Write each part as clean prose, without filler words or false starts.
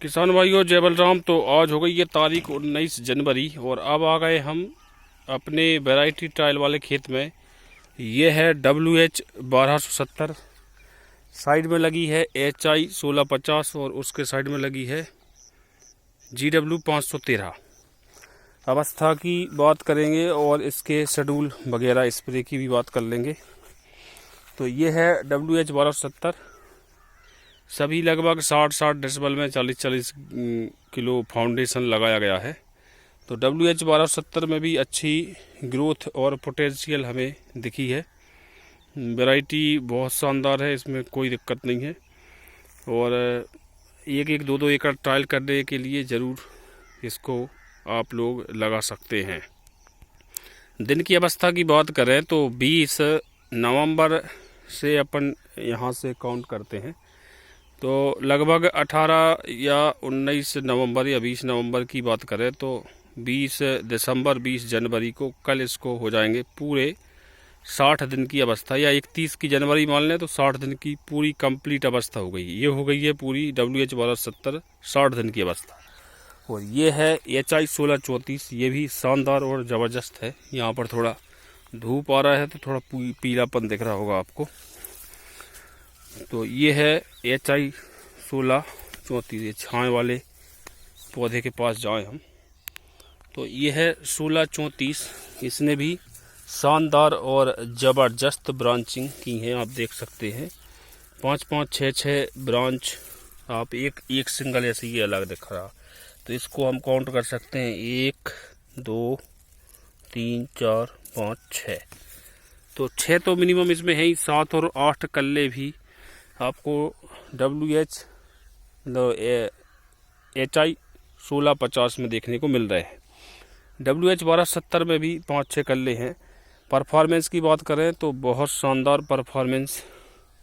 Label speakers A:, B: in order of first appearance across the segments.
A: किसान भाइयों जय बलराम। तो आज हो गई ये तारीख 19 जनवरी और अब आ गए हम अपने वैरायटी ट्रायल वाले खेत में। ये है WH 1270, साइड में लगी है HI 1650 और उसके साइड में लगी है GW 513। अवस्था की बात करेंगे और इसके शेड्यूल वगैरह स्प्रे की भी बात कर लेंगे। तो ये है WH 1270, सभी लगभग 60-60 डेसिबल में 40-40 किलो फाउंडेशन लगाया गया है। तो WH 1270 में भी अच्छी ग्रोथ और पोटेंशियल हमें दिखी है। वैरायटी बहुत शानदार है, इसमें कोई दिक्कत नहीं है। और एक एक दो दो एकड़ ट्रायल करने के लिए ज़रूर इसको आप लोग लगा सकते हैं। दिन की अवस्था की बात करें तो 20 नवंबर से अपन यहाँ से काउंट करते हैं, तो लगभग 18 या 19 नवंबर या 20 नवंबर की बात करें तो 20 दिसंबर 20 जनवरी को कल इसको हो जाएंगे पूरे 60 दिन की अवस्था, या 31 की जनवरी मान लें तो 60 दिन की पूरी कंप्लीट अवस्था हो गई। ये हो गई है पूरी WH 1270 60 दिन की अवस्था। और ये है HI 1634, ये भी शानदार और ज़बरदस्त है। यहाँ पर थोड़ा धूप आ रहा है तो थोड़ा पीलापन दिख रहा होगा आपको। तो ये है HI 1634, ये छाए वाले पौधे के पास जाएं हम तो ये है 1634। इसने भी शानदार और ज़बरदस्त ब्रांचिंग की है, आप देख सकते हैं। 5-5, 6-6 ब्रांच आप एक सिंगल ऐसे ही अलग दिख रहा। तो इसको हम काउंट कर सकते हैं 1 2 3 4 5 6। तो 6 तो मिनिमम इसमें है ही, 7 और 8 कल्ले भी आपको WH HI 1650 में देखने को मिल रहे हैं। WH 1270 में भी 5-6 कल्ले हैं। परफॉर्मेंस की बात करें तो बहुत शानदार परफॉर्मेंस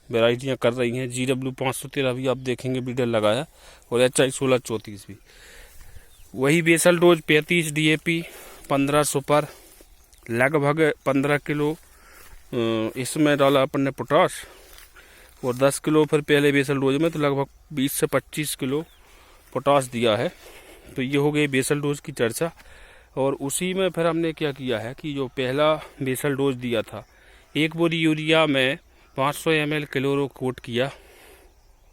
A: वैरायटियाँ कर रही हैं। GW 513 भी आप देखेंगे ब्रीडर लगाया, और HI 1634 भी। वही बेसल डोज 35 DAP 15 सुपर, लगभग 15 किलो इसमें डाला अपन ने पोटाश, और 10 किलो फिर पहले बेसल डोज में, तो लगभग 20 से 25 किलो पोटाश दिया है। तो ये हो गई बेसल डोज की चर्चा। और उसी में फिर हमने क्या किया है कि जो पहला बेसल डोज दिया था, एक बोरी यूरिया में 500 ml क्लोरो कोट किया,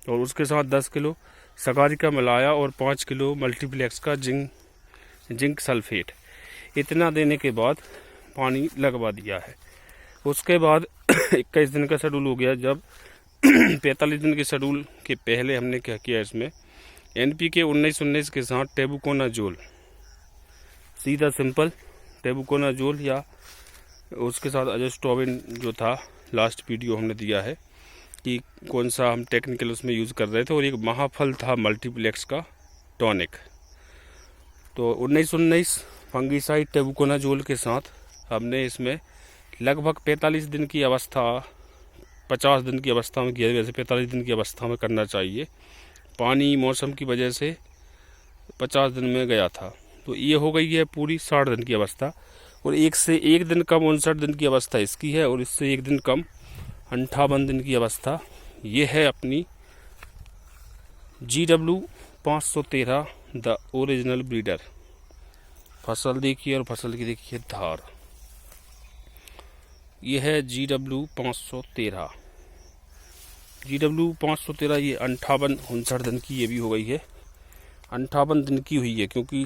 A: और उसके साथ 10 किलो सगारिका मिलाया और 5 किलो मल्टीप्लेक्स का जिंक सल्फेट, इतना देने के बाद पानी लगवा दिया है। उसके बाद 21 दिन का शेड्यूल हो गया। जब 45 दिन के शेड्यूल के पहले हमने क्या किया, इसमें NPK 19-19 के साथ टेबुकोनाजोल, सीधा सिंपल टेबुकोनाजोल, या उसके साथ अजस्टोबिन जो था, लास्ट वीडियो हमने दिया है कि कौन सा हम टेक्निकल उसमें यूज़ कर रहे थे, और एक महाफल था मल्टीप्लेक्स का टॉनिक। तो 19-19 फंगीसाइड टेबुकोनाजोल के साथ हमने इसमें लगभग 45 दिन की अवस्था, 50 दिन की अवस्था में किया, वैसे 45 दिन की अवस्था में करना चाहिए। पानी मौसम की वजह से 50 दिन में गया था। तो ये हो गई है पूरी 60 दिन की अवस्था, और एक से एक दिन कम 59 दिन की अवस्था इसकी है, और इससे एक दिन कम 58 दिन की अवस्था ये है अपनी GW 513 द ओरिजिनल ब्रीडर। फसल देखिए, और फसल की देखिए धार। ये है GW 513। GW 513 ये 58-59 दिन की ये भी हो गई है। 58 दिन की हुई है, क्योंकि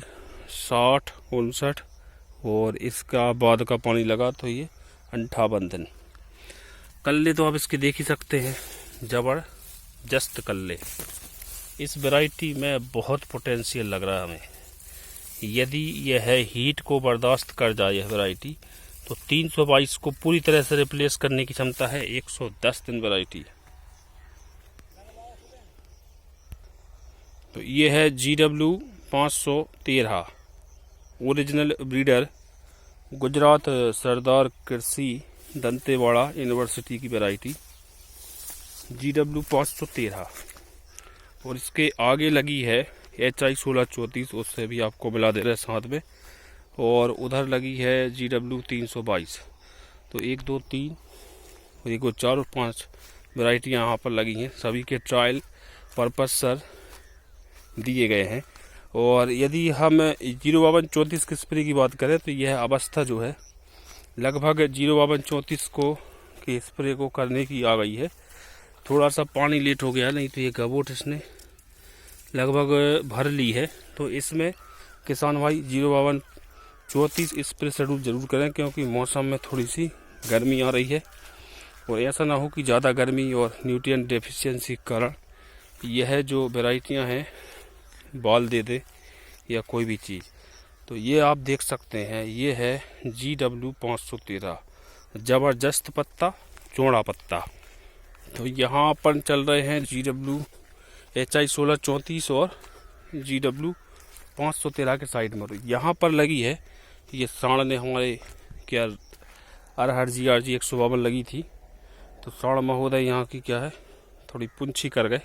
A: 60-59 और इसका बाद का पानी लगा, तो ये 58 दिन। कल्ले तो आप इसके देख ही सकते हैं, जबरदस्त कल्ले। इस वैरायटी में बहुत पोटेंशियल लग रहा है हमें। यदि यह हीट को बर्दाश्त कर जाए यह वैरायटी, तो 322 को पूरी तरह से रिप्लेस करने की क्षमता है। 110 दिन वैरायटी। तो ये है GW 513 ओरिजिनल ब्रीडर, गुजरात सरदार कृषि दंतेवाड़ा यूनिवर्सिटी की वैरायटी GW 513। और इसके आगे लगी है HI 1634, उससे भी आपको मिला दे रहे साथ में, और उधर लगी है GW 322। तो 1 2 3 और 1 4 और 5 वैरायटियाँ यहाँ पर लगी हैं। सभी के ट्रायल पर्पस सर दिए गए हैं। और यदि हम 05234 के स्प्रे की बात करें तो यह अवस्था जो है लगभग 05234 को के स्प्रे को करने की आ गई है। थोड़ा सा पानी लेट हो गया, नहीं तो ये गबोट इसने लगभग भर ली है। तो इसमें किसान भाई 05234 स्प्रे शेड्यूल जरूर करें, क्योंकि मौसम में थोड़ी सी गर्मी आ रही है और ऐसा ना हो कि ज़्यादा गर्मी और न्यूट्रिएंट डेफिशिएंसी के कारण यह जो वैरायटियां हैं बाल दे दे या कोई भी चीज़। तो ये आप देख सकते हैं, ये है GW513 ज़बरदस्त पत्ता चौड़ा पत्ता। तो यहाँ पर चल रहे हैं HI1634 और GW513 के साइड में। यहाँ पर लगी है ये साढ़ ने हमारे क्या अरहर GRG 152 लगी थी। तो साढ़ महोदय यहाँ की क्या है थोड़ी पुंछी कर गए,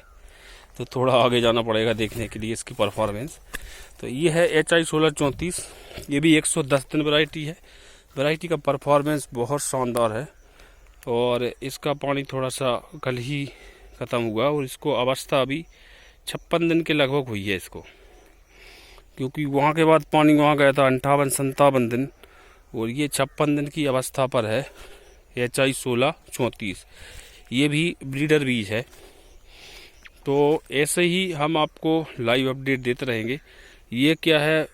A: तो थोड़ा आगे जाना पड़ेगा देखने के लिए इसकी परफॉर्मेंस। तो ये है HI1634, ये भी 110 दिन वैरायटी है। वैरायटी का परफॉर्मेंस बहुत शानदार है और इसका पानी थोड़ा सा कल ही ख़त्म हुआ और इसको अवस्था अभी 56 दिन के लगभग हुई है इसको, क्योंकि वहाँ के बाद पानी वहाँ गया था 58-57 दिन और ये 56 दिन की अवस्था पर है HI1634। ये भी ब्रीडर बीज है। तो ऐसे ही हम आपको लाइव अपडेट देते रहेंगे। ये क्या है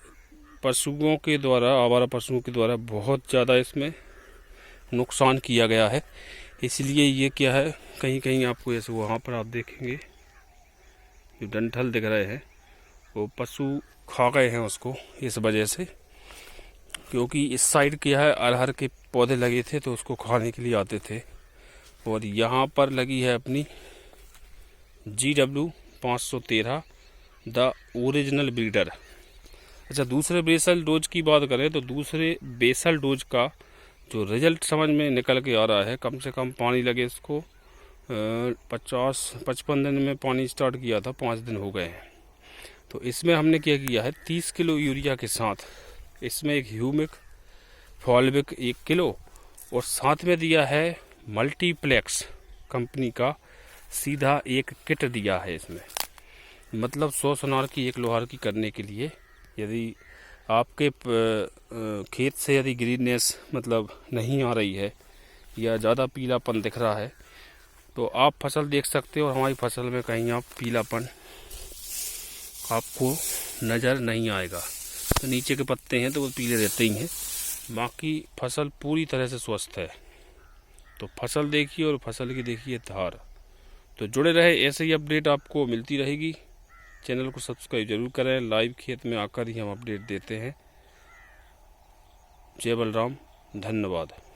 A: पशुओं के द्वारा, आवारा पशुओं के द्वारा बहुत ज़्यादा इसमें नुकसान किया गया है, इसलिए ये क्या है कहीं कहीं आपको ऐसे वहाँ पर आप देखेंगे जो डंठल दिख रहे हैं वो पशु खा गए हैं उसको इस वजह से, क्योंकि इस साइड क्या है अरहर के पौधे लगे थे तो उसको खाने के लिए आते थे। और यहाँ पर लगी है अपनी GW513 द ओरिजिनल ब्रीडर। अच्छा, दूसरे बेसल डोज की बात करें तो दूसरे बेसल डोज का जो रिजल्ट समझ में निकल के आ रहा है, कम से कम पानी लगे इसको 50-55 दिन में पानी स्टार्ट किया था, 5 दिन हो गए हैं। तो इसमें हमने क्या किया है 30 किलो यूरिया के साथ इसमें एक ह्यूमिक फॉलविक 1 किलो और साथ में दिया है मल्टीप्लेक्स कंपनी का सीधा एक किट दिया है इसमें। मतलब 100 सोनार की 1 लोहार की करने के लिए, यदि आपके खेत से यदि ग्रीननेस मतलब नहीं आ रही है या ज़्यादा पीलापन दिख रहा है तो आप फसल देख सकते हो और हमारी फसल में कहीं आप पीलापन आपको नज़र नहीं आएगा। तो नीचे के पत्ते हैं तो वो पीले रहते ही हैं, बाकी फसल पूरी तरह से स्वस्थ है। तो फसल देखिए और फसल की देखिए धार। तो जुड़े रहे, ऐसे ही अपडेट आपको मिलती रहेगी। चैनल को सब्सक्राइब जरूर करें, लाइव खेत में आकर ही हम अपडेट देते हैं। जय बलराम, धन्यवाद।